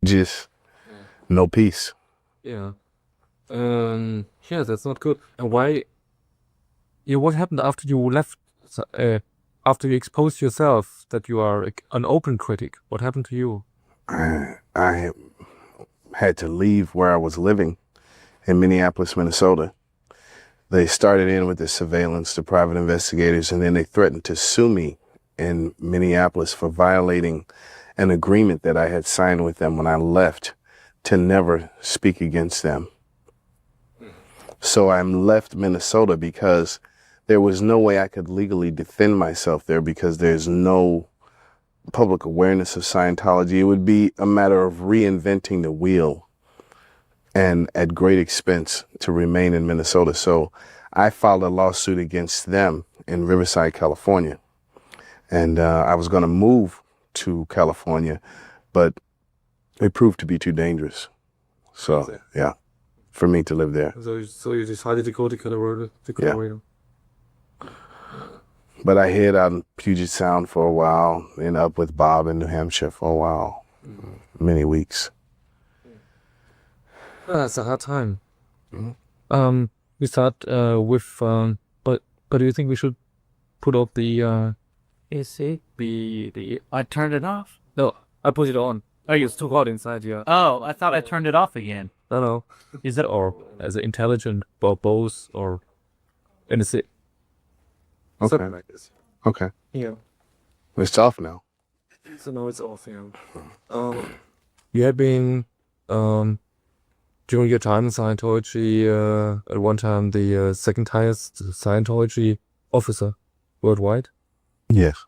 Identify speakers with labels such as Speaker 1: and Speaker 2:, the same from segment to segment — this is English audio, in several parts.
Speaker 1: just no peace.
Speaker 2: Yeah. Yeah, that's not good. And why? Yeah, what happened after you left? After you exposed yourself that you are an open critic? What happened to you?
Speaker 1: I had to leave where I was living in Minneapolis, Minnesota. They started in with the surveillance, the private investigators, and then they threatened to sue me in Minneapolis for violating an agreement that I had signed with them when I left to never speak against them. So I left Minnesota because there was no way I could legally defend myself there because there's no public awareness of Scientology. It would be a matter of reinventing the wheel and at great expense to remain in Minnesota. So I filed a lawsuit against them in Riverside, California. And I was going to move to California, but it proved to be too dangerous. So, yeah, for me to live there.
Speaker 2: So you decided to go to Colorado?
Speaker 1: Yeah. But I hid out in Puget Sound for a while and up with Bob in New Hampshire for a while, many weeks.
Speaker 2: It's a hard time. We start with, but do you think we should put up the
Speaker 3: AC?
Speaker 2: the
Speaker 3: I turned it off.
Speaker 2: No, I put it on. Oh, it's too hot inside here.
Speaker 3: Oh, I thought I turned it off again.
Speaker 2: No. Is that or as an intelligent or both or anything?
Speaker 1: Okay.
Speaker 2: Something like this.
Speaker 1: Okay.
Speaker 2: Yeah.
Speaker 1: It's off now.
Speaker 2: So now it's off. Yeah. You had been during your time in Scientology at one time the second highest Scientology officer worldwide.
Speaker 1: Yes.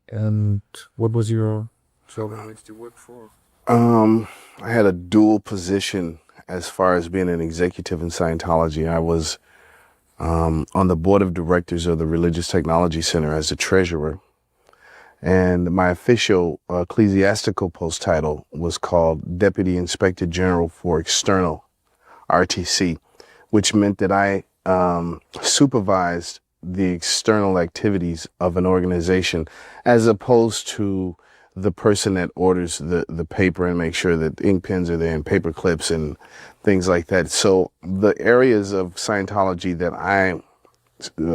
Speaker 2: And what was your job and which did you work for?
Speaker 1: I had a dual position as far as being an executive in Scientology. I was on the board of directors of the Religious Technology Center as the treasurer. And my official ecclesiastical post title was called Deputy Inspector General for External, RTC, which meant that I supervised the external activities of an organization as opposed to the person that orders the paper and make sure that ink pens are there and paper clips and things like that. So the areas of Scientology that I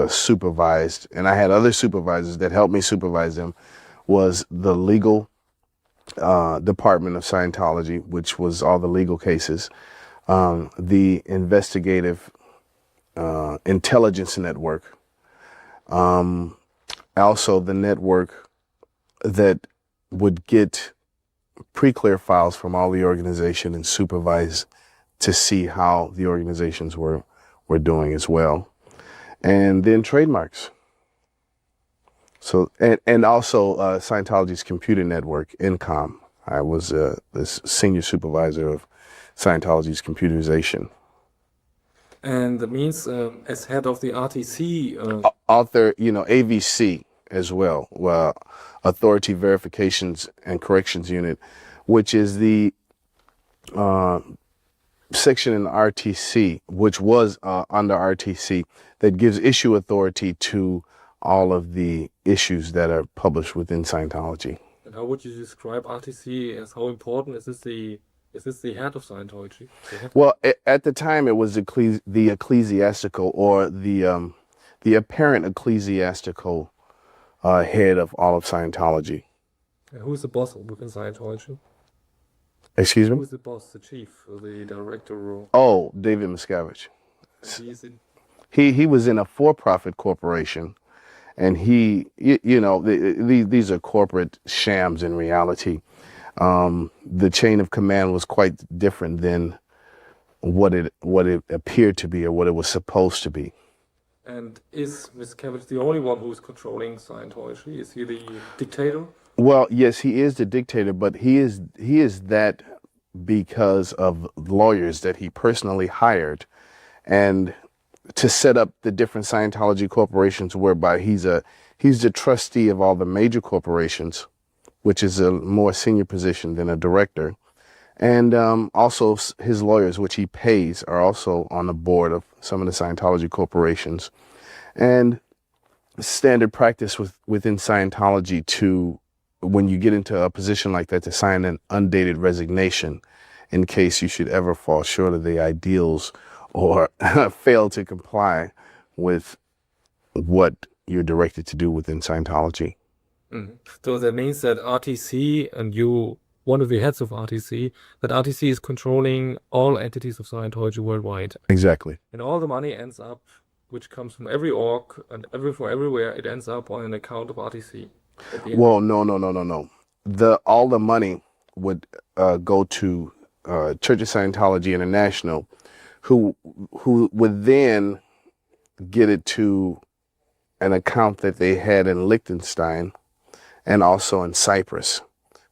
Speaker 1: supervised, and I had other supervisors that helped me supervise them, was the legal department of Scientology, which was all the legal cases, the investigative intelligence network, also the network that would get pre-clear files from all the organization and supervise to see how the organizations were doing as well. And then trademarks. So, and also Scientology's computer network, INCOM. I was the senior supervisor of Scientology's computerization.
Speaker 2: And that means as head of the RTC.
Speaker 1: Author, AVC as well. Well, Authority Verifications and Corrections Unit, which is the section in RTC, which was under RTC, that gives issue authority to all of the issues that are published within Scientology.
Speaker 2: And how would you describe RTC as how important is this the head of Scientology?
Speaker 1: Well, at the time it was the ecclesiastical or the apparent ecclesiastical head of all of Scientology.
Speaker 2: And who is the boss within Scientology?
Speaker 1: Excuse me?
Speaker 2: Who is the boss, the chief, or the director?
Speaker 1: Oh, David Miscavige. He was in a for-profit corporation, and these are corporate shams in reality. The chain of command was quite different than what it appeared to be or what it was supposed to be.
Speaker 2: And is Miscavige the only one who's controlling Scientology? Is he the dictator?
Speaker 1: Well, yes, he is the dictator, but he is that because of lawyers that he personally hired, and to set up the different Scientology corporations, whereby he's the trustee of all the major corporations, which is a more senior position than a director, and also his lawyers, which he pays, are also on the board of some of the Scientology corporations. And standard practice within Scientology to when you get into a position like that, to sign an undated resignation in case you should ever fall short of the ideals or fail to comply with what you're directed to do within Scientology.
Speaker 2: So that means that RTC and you, one of the heads of RTC, that RTC is controlling all entities of Scientology worldwide.
Speaker 1: Exactly.
Speaker 2: And all the money ends up, which comes from every org and everywhere, it ends up on an account of RTC. At the end.
Speaker 1: Well, no. All the money would go to Church of Scientology International, who would then get it to an account that they had in Liechtenstein and also in Cyprus,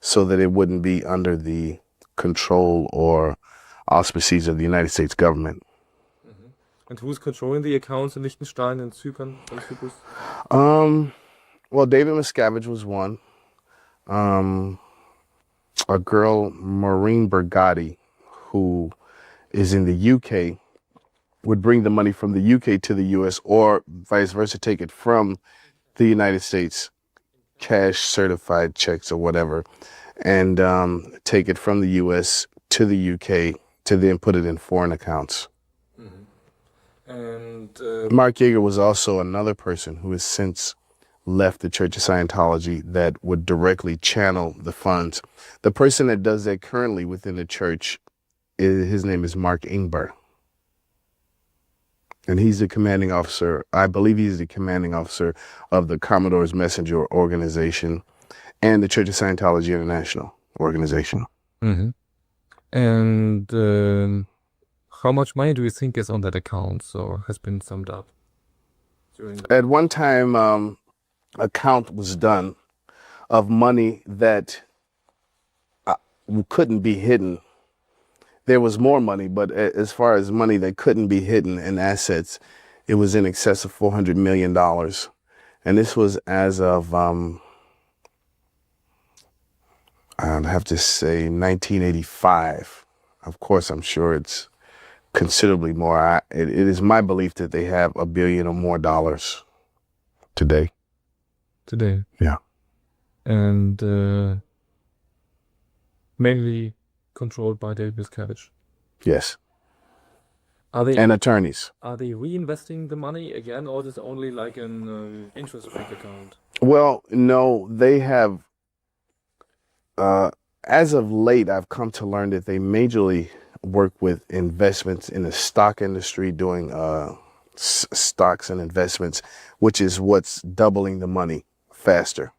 Speaker 1: so that it wouldn't be under the control or auspices of the United States government.
Speaker 2: And who's controlling the accounts in Liechtenstein and Cypern and Cyprus?
Speaker 1: Well, David Miscavige was one. A girl, Maureen Bergatti, who is in the UK, would bring the money from the UK to the US, or vice versa, take it from the United States, cash certified checks or whatever, and take it from the US to the UK to then put it in foreign accounts.
Speaker 2: And
Speaker 1: Mark Yeager was also another person who has since left the Church of Scientology that would directly channel the funds. The person that does that currently within the church, his name is Mark Ingber. And he's the commanding officer, I believe he's the commanding officer of the Commodore's Messenger organization and the Church of Scientology International organization.
Speaker 2: And how much money do you think is on that account or has been summed up?
Speaker 1: At one time, a count was done of money that couldn't be hidden. There was more money, but as far as money that couldn't be hidden in assets, it was in excess of $400 million. And this was as of, I'd have to say 1985. Of course, I'm sure it's considerably more. It is my belief that they have $1 billion or more dollars today.
Speaker 2: Yeah. And mainly controlled by David Miscavige.
Speaker 1: Yes.
Speaker 2: And
Speaker 1: attorneys.
Speaker 2: Are they reinvesting the money again, or is it only like an interest rate account?
Speaker 1: Well, no, they have, as of late, I've come to learn that they majorly work with investments in the stock industry, doing stocks and investments, which is what's doubling the money faster.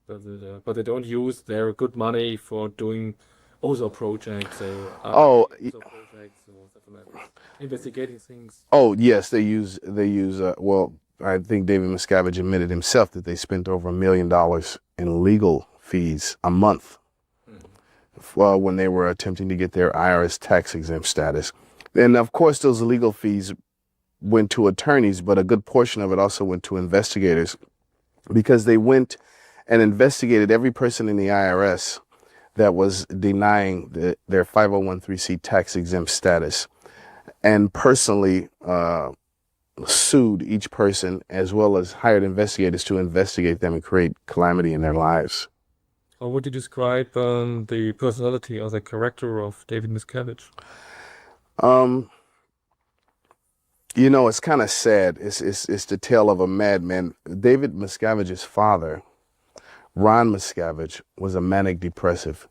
Speaker 2: But they don't use their good money for doing OSO projects or projects or something like that. Investigating things.
Speaker 1: Oh, yes, they use well, I think David Miscavige admitted himself that they spent over $1 million in legal fees a month when they were attempting to get their IRS tax exempt status. And of course, those legal fees went to attorneys, but a good portion of it also went to investigators, because they went and investigated every person in the IRS that was denying their 501(c)(3) tax exempt status, and personally sued each person, as well as hired investigators to investigate them and create calamity in their lives.
Speaker 2: How would you describe the personality or the character of David Miscavige?
Speaker 1: You know, it's kind of sad. It's the tale of a madman. David Miscavige's father, Ron Miscavige, was a manic depressive.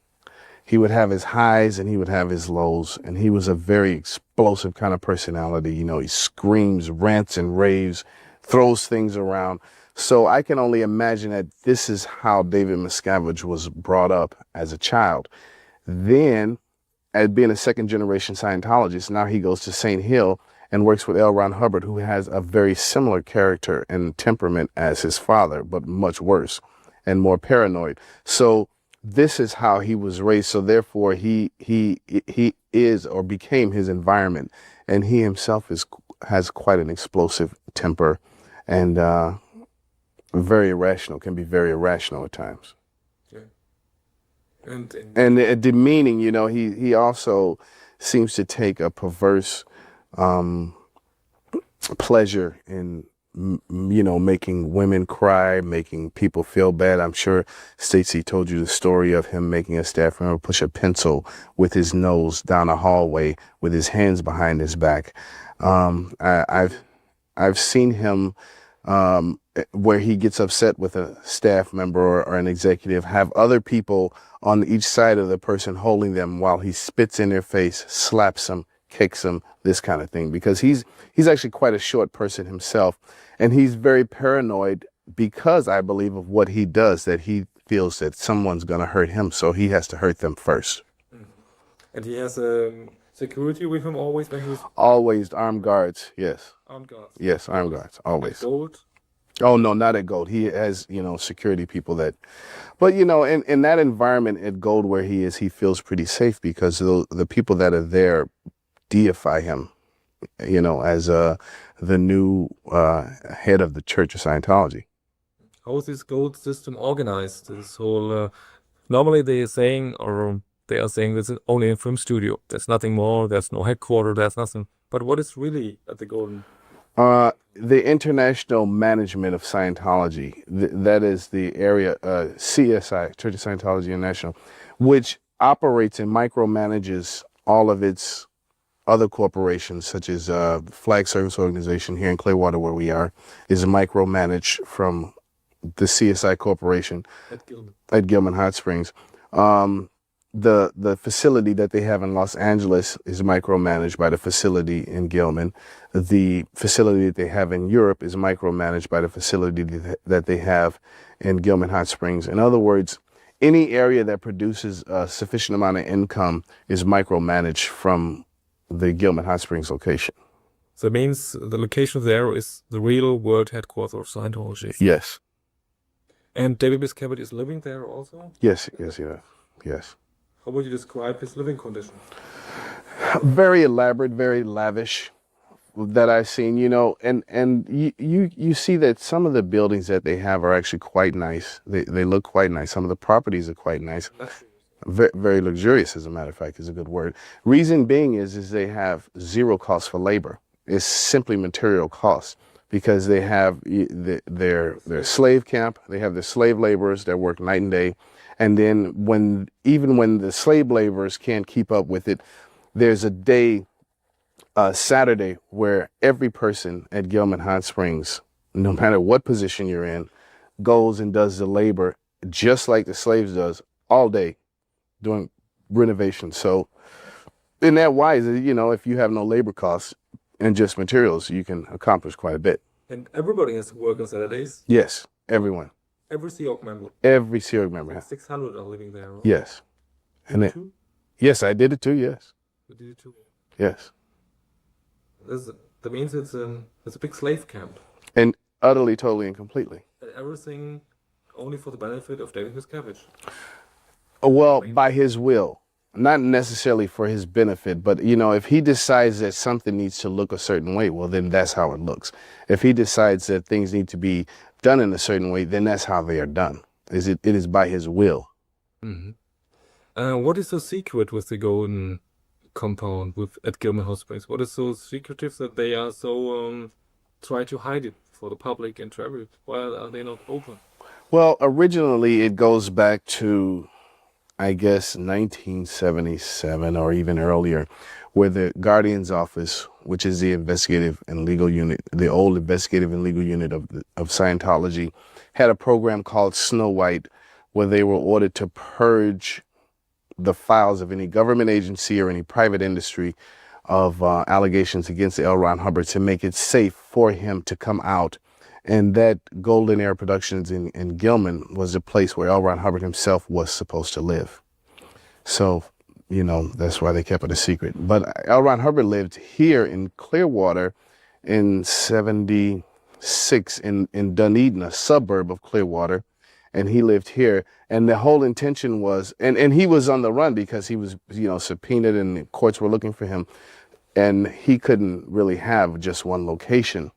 Speaker 1: He would have his highs and he would have his lows, and he was a very explosive kind of personality. You know, he screams, rants and raves, throws things around. So I can only imagine that this is how David Miscavige was brought up as a child. Then, as being a second-generation Scientologist, now he goes to St. Hill and works with L. Ron Hubbard, who has a very similar character and temperament as his father, but much worse and more paranoid. So this is how he was raised. So therefore, he is or became his environment, and he himself has quite an explosive temper and very irrational. Can be very irrational at times.
Speaker 2: Okay.
Speaker 1: And demeaning. You know, he also seems to take a perverse pleasure in making women cry, making people feel bad. I'm sure Stacey told you the story of him making a staff member push a pencil with his nose down a hallway with his hands behind his back. I've seen him where he gets upset with a staff member or an executive, have other people on each side of the person holding them while he spits in their face, slaps them, kicks them, this kind of thing, because he's actually quite a short person himself, and he's very paranoid because I believe of what he does, that he feels that someone's going to hurt him, so he has to hurt them first.
Speaker 2: And he has security with him always when he's
Speaker 1: Always armed guards, yes.
Speaker 2: armed guards.
Speaker 1: Yes, armed guards, always.
Speaker 2: Gold.
Speaker 1: Oh, no, not at Gold. He has, security people that, but, in that environment at Gold where he is, he feels pretty safe because the people that are there deify him, as the new head of the Church of Scientology.
Speaker 2: How is this gold system organized? This whole, normally they are saying this is only a film studio. There's nothing more. There's no headquarter. There's nothing. But what is really at the Golden?
Speaker 1: The International Management of Scientology, that is the area, CSI, Church of Scientology International, which operates and micromanages all of its other corporations, such as Flag Service Organization here in Clearwater, where we are, is micromanaged from the CSI Corporation at Gilman Hot Springs. The facility that they have in Los Angeles is micromanaged by the facility in Gilman. The facility that they have in Europe is micromanaged by the facility that they have in Gilman Hot Springs. In other words, any area that produces a sufficient amount of income is micromanaged from the Gilman Hot Springs location.
Speaker 2: So it means the location there is the real world headquarters of Scientology.
Speaker 1: Yes.
Speaker 2: And David Miscavige is living there also?
Speaker 1: Yes.
Speaker 2: How would you describe his living conditions?
Speaker 1: Very elaborate, very lavish that I've seen, and you see that some of the buildings that they have are actually quite nice. They look quite nice. Some of the properties are quite nice. Very, very luxurious, as a matter of fact, is a good word. Reason being is they have zero cost for labor. It's simply material costs because they have their slave camp. They have their slave laborers that work night and day. And then even when the slave laborers can't keep up with it, there's a day, Saturday, where every person at Gilman Hot Springs, no matter what position you're in, goes and does the labor just like the slaves does all day doing renovations. So in that wise, if you have no labor costs and just materials, you can accomplish quite a bit.
Speaker 2: And everybody has to work on Saturdays?
Speaker 1: Yes, everyone.
Speaker 2: Every Sea Org member?
Speaker 1: Every Sea Org member.
Speaker 2: 600 are living there, right?
Speaker 1: Yes. Yes, I did it too, yes.
Speaker 2: You did it too?
Speaker 1: Yes.
Speaker 2: That means it's a big slave camp.
Speaker 1: And utterly, totally, and completely.
Speaker 2: And everything only for the benefit of David Miscavige.
Speaker 1: Well, by his will. Not necessarily for his benefit, but, if he decides that something needs to look a certain way, well, then that's how it looks. If he decides that things need to be done in a certain way, then that's how they are done. It is by his will.
Speaker 2: Mm-hmm. What is so secret with the Golden compound at Gilman Hot Springs? What is so secretive that they are so try to hide it for the public and to everyone? Why are they not open?
Speaker 1: Well, originally it goes back to, I guess, 1977 or even earlier, where the Guardian's Office, which is the investigative and legal unit, the old investigative and legal unit of Scientology, had a program called Snow White, where they were ordered to purge the files of any government agency or any private industry of allegations against L. Ron Hubbard to make it safe for him to come out. And that Golden Era Productions in Gilman was a place where L. Ron Hubbard himself was supposed to live. So, that's why they kept it a secret. But L. Ron Hubbard lived here in Clearwater in 76 in Dunedin, a suburb of Clearwater. And he lived here. And the whole intention was, and he was on the run because he was, subpoenaed and the courts were looking for him. And he couldn't really have just one location.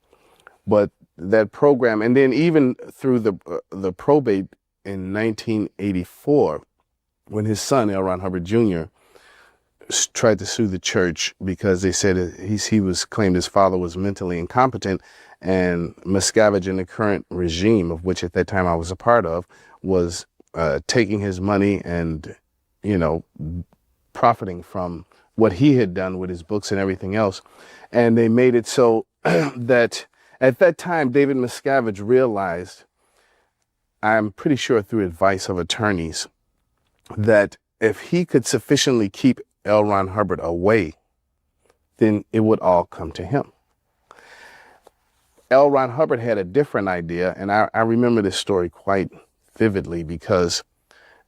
Speaker 1: But that program, and then even through the probate in 1984, when his son, L. Ron Hubbard Jr., tried to sue the church because they said he was claimed his father was mentally incompetent, and Miscavige in the current regime, of which at that time I was a part of, was taking his money and, profiting from what he had done with his books and everything else. And they made it so that at that time, David Miscavige realized, I'm pretty sure through advice of attorneys, that if he could sufficiently keep L. Ron Hubbard away, then it would all come to him. L. Ron Hubbard had a different idea, and I remember this story quite vividly because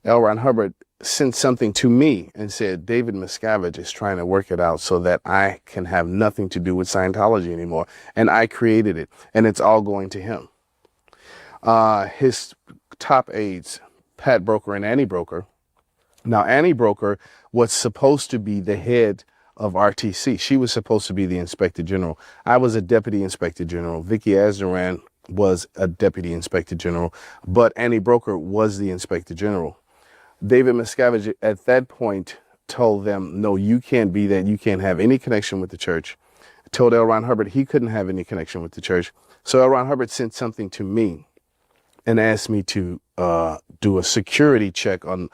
Speaker 1: L. Ron Hubbard sent something to me and said, David Miscavige is trying to work it out so that I can have nothing to do with Scientology anymore. And I created it, and it's all going to him. His top aides, Pat Broker and Annie Broker. Now, Annie Broker was supposed to be the head of RTC. She was supposed to be the Inspector General. I was a Deputy Inspector General. Vicky Azdaran was a Deputy Inspector General, but Annie Broker was the Inspector General. David Miscavige at that point told them, no, you can't be that. You can't have any connection with the church. Told L. Ron Hubbard he couldn't have any connection with the church. So L. Ron Hubbard sent something to me and asked me to do a security check on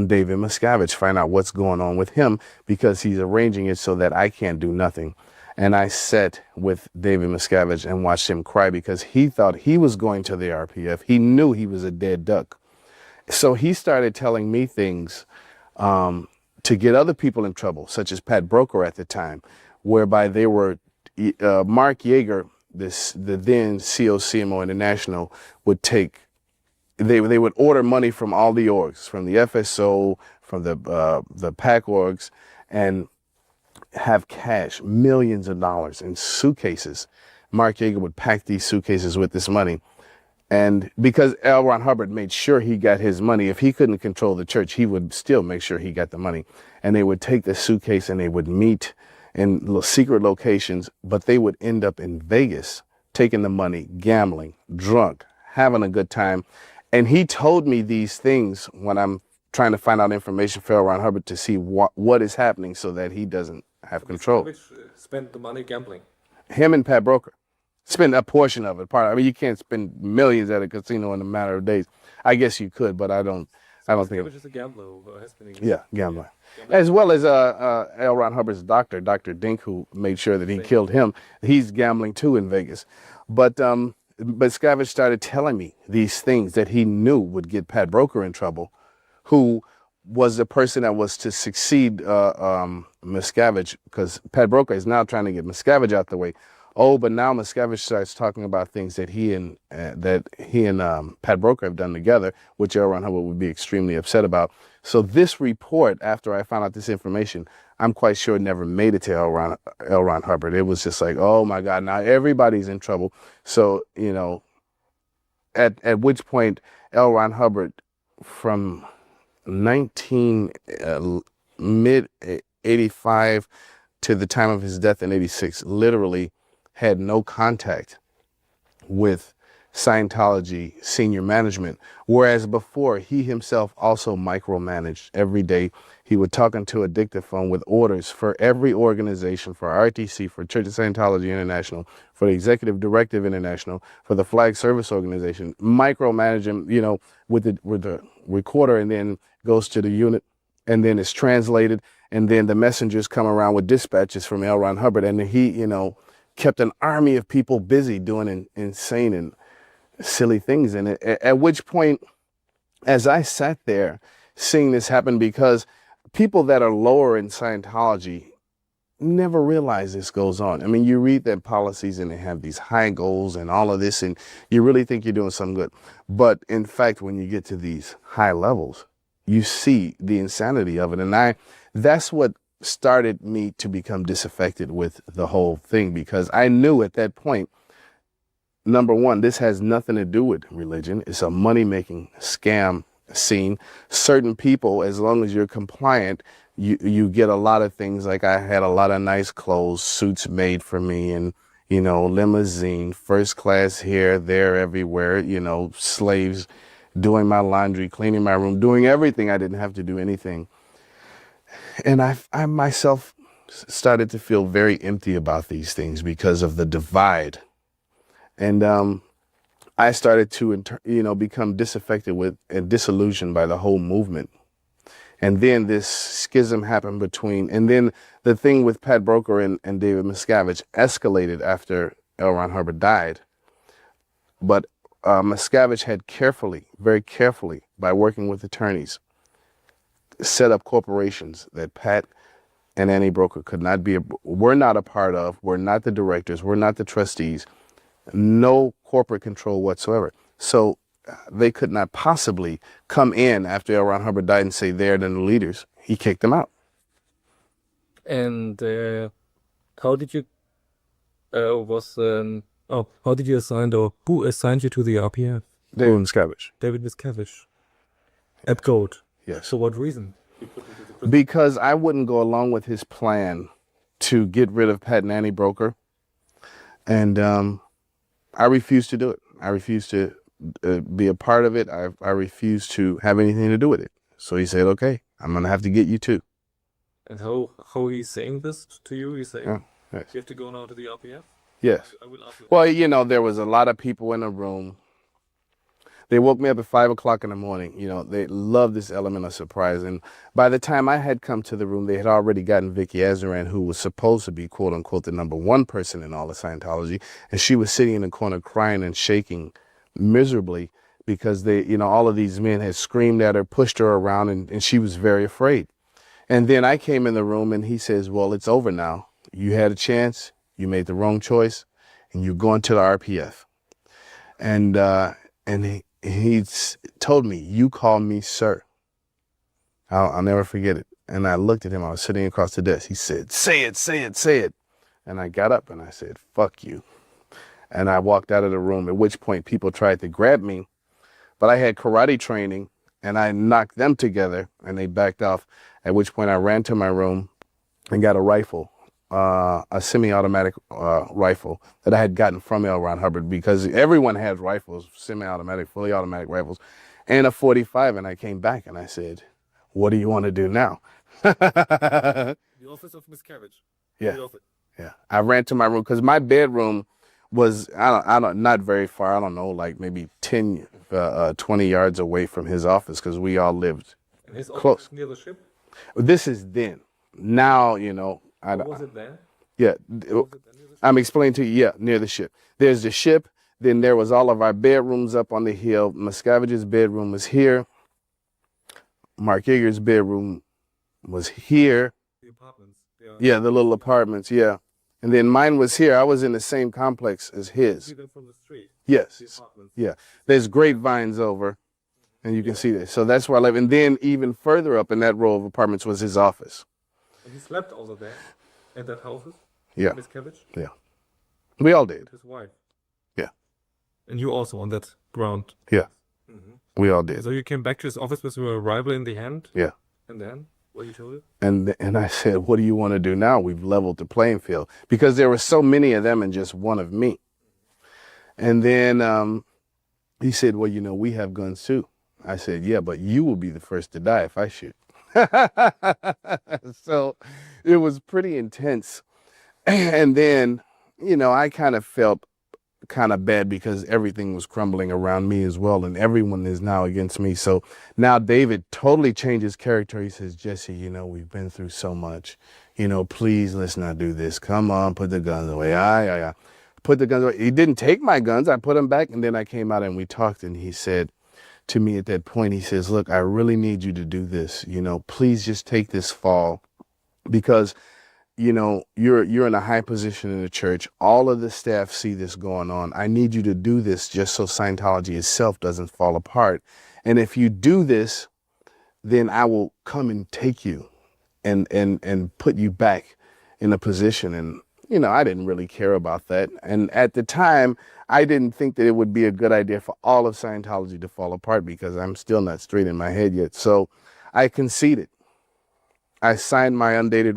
Speaker 1: David Miscavige, find out what's going on with him, because he's arranging it so that I can't do nothing. And I sat with David Miscavige and watched him cry because he thought he was going to the RPF. He knew he was a dead duck. So he started telling me things to get other people in trouble, such as Pat Broker at the time, whereby they were, Mark Yeager, the then COCMO International, would take, they would order money from all the orgs, from the FSO, from the PAC orgs, and have cash, millions of dollars in suitcases. Mark Yeager would pack these suitcases with this money. And because L. Ron Hubbard made sure he got his money, if he couldn't control the church, he would still make sure he got the money. And they would take the suitcase and they would meet in secret locations, but they would end up in Vegas, taking the money, gambling, drunk, having a good time. And he told me these things when I'm trying to find out information for L. Ron Hubbard to see what is happening so that he doesn't have control.
Speaker 2: Which spent the money gambling?
Speaker 1: Him and Pat Broker. Spend a portion of it. You can't spend millions at a casino in a matter of days. I guess you could, but I don't think.
Speaker 2: Which is a gambler who has been.
Speaker 1: Yeah, gambler. As well as L. Ron Hubbard's doctor, Dr. Dink, who made sure that he killed him. He's gambling too in Vegas. But Miscavige started telling me these things that he knew would get Pat Broker in trouble, who was the person that was to succeed Miscavige, because Pat Broker is now trying to get Miscavige out the way. Oh, but now Miscavige starts talking about things that he and Pat Broker have done together, which L. Ron Hubbard would be extremely upset about. So this report, after I found out this information, I'm quite sure never made it to L. Ron Hubbard. It was just like, oh my God, now everybody's in trouble. So, at which point L. Ron Hubbard, from mid 85 to the time of his death in 86, literally had no contact with Scientology senior management, whereas before he himself also micromanaged every day. He would talk into a dictaphone with orders for every organization, for RTC, for Church of Scientology International, for the Executive Directive International, for the Flag Service Organization, micromanage him, with the recorder, and then goes to the unit, and then it's translated, and then the messengers come around with dispatches from L. Ron Hubbard, and he, kept an army of people busy doing insane and silly things. And at which point, as I sat there seeing this happen, because people that are lower in Scientology never realize this goes on. I mean, you read their policies and they have these high goals and all of this, and you really think you're doing something good. But in fact, when you get to these high levels, you see the insanity of it. And that's what started me to become disaffected with the whole thing, because I knew at that point, number one, this has nothing to do with religion. It's a money-making scam scene. Certain people, as long as you're compliant, you get a lot of things. Like I had a lot of nice clothes, suits made for me, and limousine, first class here, there, everywhere, slaves doing my laundry, cleaning my room, doing everything. I didn't have to do anything. And I myself started to feel very empty about these things because of the divide. And I started to, become disaffected with and disillusioned by the whole movement. And then this schism happened and then the thing with Pat Broker and David Miscavige escalated after L. Ron Hubbard died. But Miscavige had very carefully, by working with attorneys, set up corporations that Pat and Annie Broker were not a part of, were not the directors, were not the trustees, no corporate control whatsoever. So they could not possibly come in after L. Ron Hubbard died and say they're the leaders. He kicked them out.
Speaker 2: And how did you how did you assign, or who assigned you to the RPF?
Speaker 1: David Miscavige.
Speaker 2: David Miscavige at Gold.
Speaker 1: Yes.
Speaker 2: For what reason?
Speaker 1: Because I wouldn't go along with his plan to get rid of Pat and Annie Broker. And I refused to do it. I refused to be a part of it. I refused to have anything to do with it. So he said, okay, I'm going to have to get you too.
Speaker 2: And how he's saying this to you? He's saying,
Speaker 1: yes.
Speaker 2: You have to go now to the RPF?
Speaker 1: Yes.
Speaker 2: I will ask you.
Speaker 1: Well, there was a lot of people in the room. They woke me up at 5 o'clock in the morning. They loved this element of surprise. And by the time I had come to the room, they had already gotten Vicky Azaran, who was supposed to be, quote unquote, the number one person in all of Scientology. And she was sitting in the corner crying and shaking miserably because all of these men had screamed at her, pushed her around, and she was very afraid. And then I came in the room and he says, well, it's over now. You had a chance. You made the wrong choice and you're going to the RPF. And he told me, you call me sir. I'll never forget it. And I looked at him. I was sitting across the desk. He said, say it, say it, say it. And I got up and I said, fuck you. And I walked out of the room, at which point people tried to grab me. But I had karate training and I knocked them together and they backed off, at which point I ran to my room and got a rifle, a semi-automatic rifle that I had gotten from L. Ron Hubbard, because everyone has rifles, semi-automatic, fully automatic rifles, and a .45. And I came back and I said, what do you want to do now?
Speaker 2: The office of Miscavige.
Speaker 1: Yeah. Yeah. I ran to my room because my bedroom was, not very far. I don't know, like maybe 10, 20 yards away from his office, because we all lived
Speaker 2: And his
Speaker 1: close.
Speaker 2: office near the ship?
Speaker 1: This is then. Now,
Speaker 2: Was it there?
Speaker 1: Yeah.
Speaker 2: Was it there near the ship?
Speaker 1: I'm explaining to you, yeah, near the ship. There's the ship. Then there was all of our bedrooms up on the hill. Miscavige's bedroom was here. Mark Yeager's bedroom was here.
Speaker 2: The apartments.
Speaker 1: Yeah, the little apartments, yeah. And then mine was here. I was in the same complex as his.
Speaker 2: See them from the street.
Speaker 1: Yes.
Speaker 2: The apartments.
Speaker 1: Yeah. There's grapevines over, and you can see this. So that's where I live. And then even further up in that row of apartments was his office.
Speaker 2: And he slept also there, at that house?
Speaker 1: Yeah.
Speaker 2: Miscavige?
Speaker 1: Yeah. We all did.
Speaker 2: His wife?
Speaker 1: Yeah.
Speaker 2: And you also on that ground?
Speaker 1: Yeah. We all did.
Speaker 2: So you came back to his office with your rifle in the hand?
Speaker 1: Yeah.
Speaker 2: And then? What you told him?
Speaker 1: And I said, what do you want to do now? We've leveled the playing field, because there were so many of them and just one of me. And then he said, well, we have guns too. I said, yeah, but you will be the first to die if I shoot. So it was pretty intense. And then, I kind of felt kind of bad because everything was crumbling around me as well, and everyone is now against me. So now David totally changed his character. He says, Jesse, we've been through so much. Please, let's not do this. Come on, put the guns away. I put the guns away. He didn't take my guns. I put them back, and then I came out and we talked, and he said to me at that point, he says, look, I really need you to do this. Please just take this fall, because you're in a high position in the church. All of the staff see this going on. I need you to do this just so Scientology itself doesn't fall apart. And if you do this, then I will come and take you and put you back in a position. And, I didn't really care about that. And at the time, I didn't think that it would be a good idea for all of Scientology to fall apart, because I'm still not straight in my head yet. So I conceded. I signed my undated,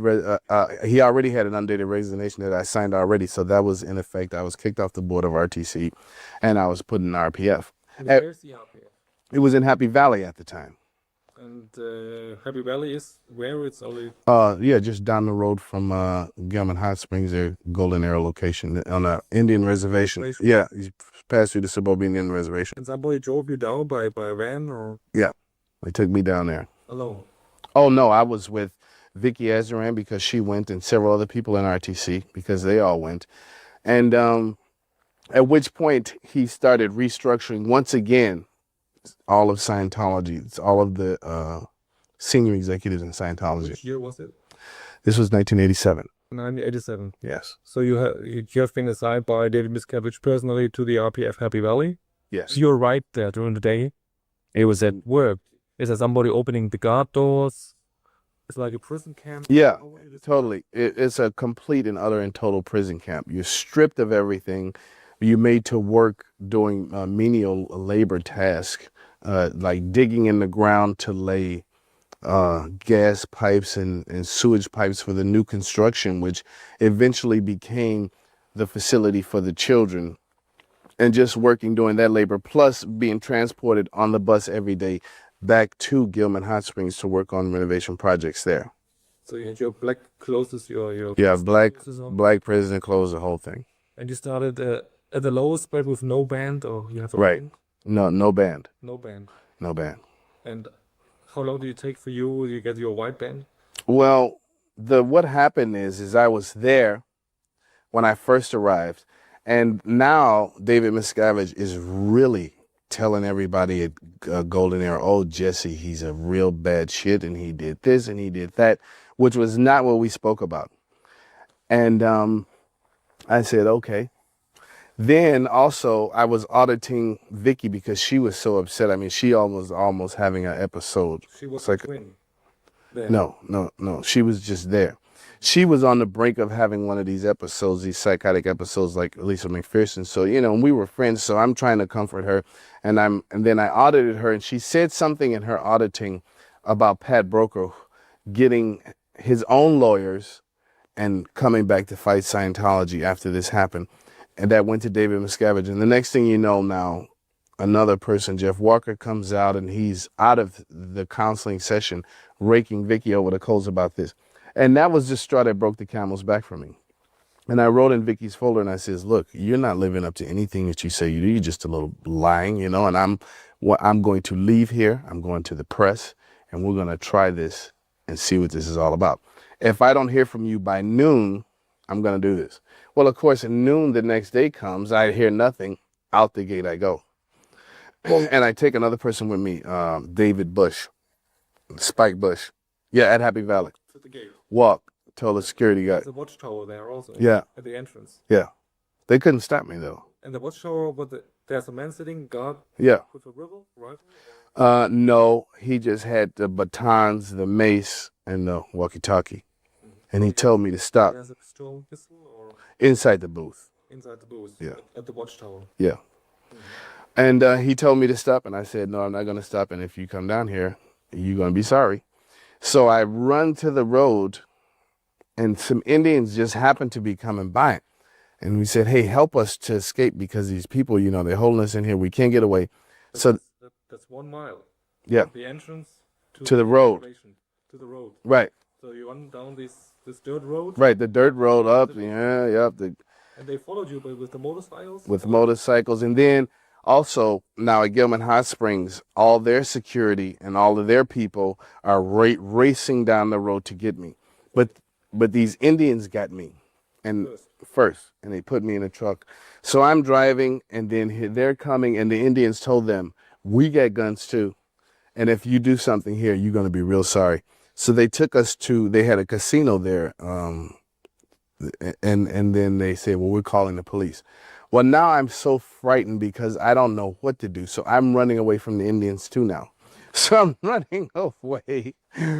Speaker 1: he already had an undated resignation that I signed already. So that was in effect. I was kicked off the board of RTC and I was put in RPF.
Speaker 2: And where's the RPF?
Speaker 1: It was in Happy Valley at the time.
Speaker 2: And Happy Valley is where it's only.
Speaker 1: Yeah, just down the road from Gilman Hot Springs, their Golden Arrow location on a Indian reservation. Yeah, you pass through the suburban Indian reservation.
Speaker 2: And somebody drove you down by van or
Speaker 1: Yeah, they took me down there.
Speaker 2: alone?
Speaker 1: Oh no, I was with Vicky Azaran because she went, and several other people in RTC because they all went. And at which point he started restructuring once again all of Scientology. It's all of the senior executives in Scientology.
Speaker 2: Which year was it?
Speaker 1: This was 1987.
Speaker 2: 1987.
Speaker 1: Yes.
Speaker 2: So you have been assigned by David Miscavige personally to the RPF Happy Valley.
Speaker 1: Yes.
Speaker 2: You're right there during the day. It was at work. Is there somebody opening the guard doors? It's like a prison camp.
Speaker 1: Yeah, totally. It's a complete and utter and total prison camp. You're stripped of everything. You're made to work doing menial labor tasks, like digging in the ground to lay gas pipes and sewage pipes for the new construction, which eventually became the facility for the children, and just working doing that labor, plus being transported on the bus every day back to Gilman Hot Springs to work on renovation projects there.
Speaker 2: So you had your black clothes, your
Speaker 1: Yeah, black
Speaker 2: clothes on.
Speaker 1: prison clothes, the whole thing.
Speaker 2: And you started at the lowest but with no band, or you have a
Speaker 1: Right.
Speaker 2: band?
Speaker 1: No band.
Speaker 2: No band.
Speaker 1: No band.
Speaker 2: And how long do you take for you get your white band?
Speaker 1: Well, what happened is I was there when I first arrived, and now David Miscavige is really telling everybody at Golden Arrow, oh, Jesse, he's a real bad shit, and he did this and he did that, which was not what we spoke about. And I said, okay. Then also I was auditing Vicky because she was so upset. I mean, she almost having an episode.
Speaker 2: She was
Speaker 1: It's like,
Speaker 2: a twin. There.
Speaker 1: No. She was just there. She was on the brink of having one of these episodes, these psychotic episodes like Lisa McPherson. So, we were friends. So I'm trying to comfort her. And then I audited her, and she said something in her auditing about Pat Broker getting his own lawyers and coming back to fight Scientology after this happened. And that went to David Miscavige. And the next thing you know now, another person, Jeff Walker, comes out, and he's out of the counseling session raking Vicky over the coals about this. And that was the straw that broke the camel's back for me. And I wrote in Vicky's folder, and I says, look, you're not living up to anything that you say you do. You're just a little lying, and I'm going to leave here. I'm going to the press, and we're going to try this and see what this is all about. If I don't hear from you by noon, I'm going to do this. Well, of course, at noon the next day comes, I hear nothing. Out the gate I go. And I take another person with me, David Bush, Spike Bush. Yeah, at Happy Valley.
Speaker 2: To the gate.
Speaker 1: Walk, tell the security guy.
Speaker 2: There's a watchtower there also.
Speaker 1: Yeah.
Speaker 2: At the entrance.
Speaker 1: Yeah. They couldn't stop me, though.
Speaker 2: And the watchtower, there's a man sitting, guard
Speaker 1: Yeah.
Speaker 2: with a rifle?
Speaker 1: No, he just had the batons, the mace, and the walkie-talkie. And he told me to stop
Speaker 2: There's a pistol or
Speaker 1: inside the booth.
Speaker 2: inside the booth?
Speaker 1: Yeah.
Speaker 2: At the watchtower.
Speaker 1: Yeah. And he told me to stop, and I said, no, I'm not going to stop. And if you come down here, you're going to be sorry. So I run to the road, and some Indians just happened to be coming by. And we said, hey, help us to escape because these people, they're holding us in here. We can't get away. So
Speaker 2: That's 1 mile.
Speaker 1: yeah,
Speaker 2: The entrance
Speaker 1: to the road.
Speaker 2: To the road.
Speaker 1: Right,
Speaker 2: So you run down this dirt road.
Speaker 1: right. The dirt road up. Yeah.
Speaker 2: And they followed you with the motorcycles?
Speaker 1: With motorcycles. And then also now at Gilman Hot Springs, all their security and all of their people are racing down the road to get me. But these Indians got me and first, and they put me in a truck. So I'm driving, and then they're coming, and the Indians told them, we got guns too. And if you do something here, you're going to be real sorry. So they took us they had a casino there. And then they said, well, we're calling the police. Well, now I'm so frightened because I don't know what to do. So I'm running away from the Indians too now. So I'm running away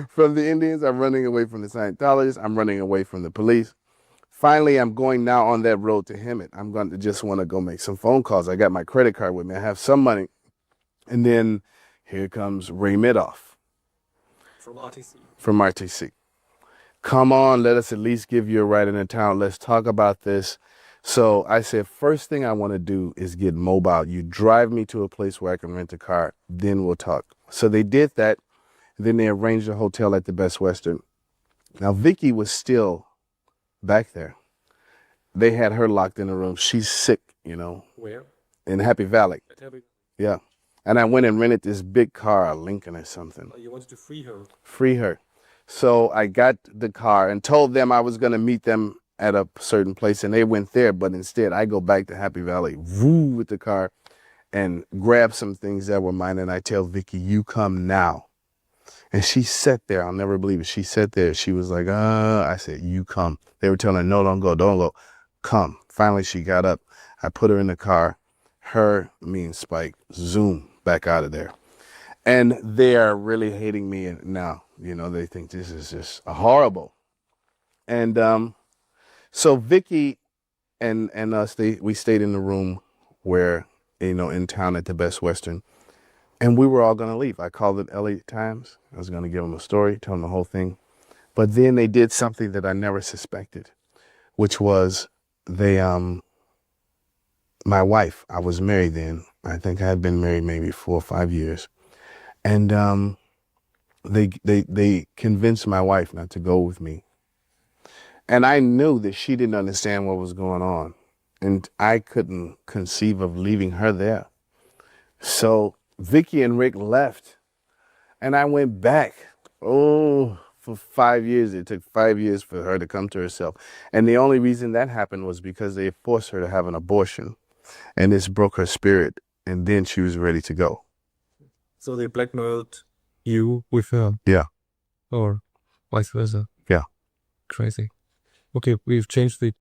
Speaker 1: from the Indians. I'm running away from the Scientologists. I'm running away from the police. Finally, I'm going now on that road to Hemet. I'm going to just want to go make some phone calls. I got my credit card with me. I have some money. And then here comes Ray Midoff.
Speaker 2: From RTC.
Speaker 1: From RTC. Come on, let us at least give you a ride into town. Let's talk about this. So I said, first thing I want to do is get mobile. You drive me to a place where I can rent a car, then we'll talk. So they did that. Then they arranged a hotel at the Best Western. Now, Vicky was still back there. They had her locked in a room. She's sick, you know,
Speaker 2: Where?
Speaker 1: in Happy Valley. Yeah. And I went and rented this big car, a Lincoln or something.
Speaker 2: You wanted to free her.
Speaker 1: Free her. So I got the car and told them I was going to meet them at a certain place, and they went there. But instead, I go back to Happy Valley, woo, with the car, and grab some things that were mine. And I tell Vicky, you come now. And she sat there. I'll never believe it. She sat there. She was like, I said, you come. They were telling her, no, don't go. Come. Finally, she got up. I put her in the car. Her, me and Spike, zoom back out of there. And they are really hating me now. You know, they think this is just horrible. And so Vicky and us, we stayed in the room where, you know, in town at the Best Western. And we were all going to leave. I called it LA Times. I was going to give them a story, tell them the whole thing. But then they did something that I never suspected, which was my wife, I was married then. I think I had been married maybe 4 or 5 years. And they convinced my wife not to go with me. And I knew that she didn't understand what was going on. And I couldn't conceive of leaving her there. So Vicky and Rick left, and I went back. For 5 years. It took 5 years for her to come to herself. And the only reason that happened was because they forced her to have an abortion, and this broke her spirit. And then she was ready to go.
Speaker 2: So they blackmailed you with her?
Speaker 1: Yeah.
Speaker 2: Or vice versa?
Speaker 1: Yeah.
Speaker 2: Crazy. Okay, we've changed the